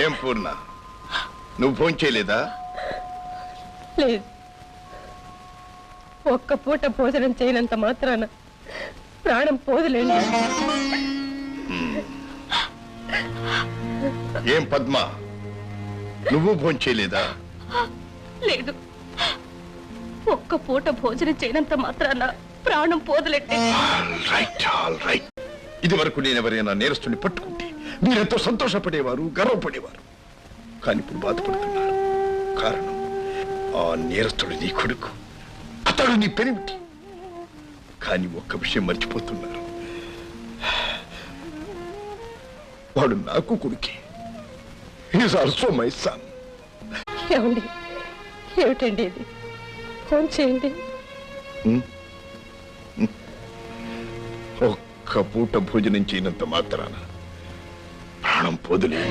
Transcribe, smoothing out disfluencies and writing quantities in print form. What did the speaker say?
ఏం పూర్ణ, నువ్వు ఫోన్ చేయలేదా? లేదు. ఒక్క పూట భోజనం చేయనంత మాత్రాన ప్రాణం పోదులేండి. ఏం పద్మ, నువ్వు ఫోన్ చేయలేదా? లేదు. ఒక్క పూట భోజనం చేయనంత మాత్రాన ప్రాణం పోదులేండి. ఇది వరకు నేను ఎవరైనా నేరస్తుని పట్టుకుంటే మీరెంతో సంతోషపడేవారు, గర్వపడేవారు. కానీ ఇప్పుడు బాధపడుతున్నారు. కారణం, ఆ నేరస్తుడు నీ కొడుకు, అతడు నీ పెనిమిటి. కానీ ఒక్క విషయం మర్చిపోతున్నారు, వాడు నాకు కొడుకే. Is also my son. ఏమండి, ఏమిటండి ఇది? ఫోన్ చేయండి. ఒక్క పూట భోజనం చేయనంత మాత్రాన ప్రాణం పోదులే.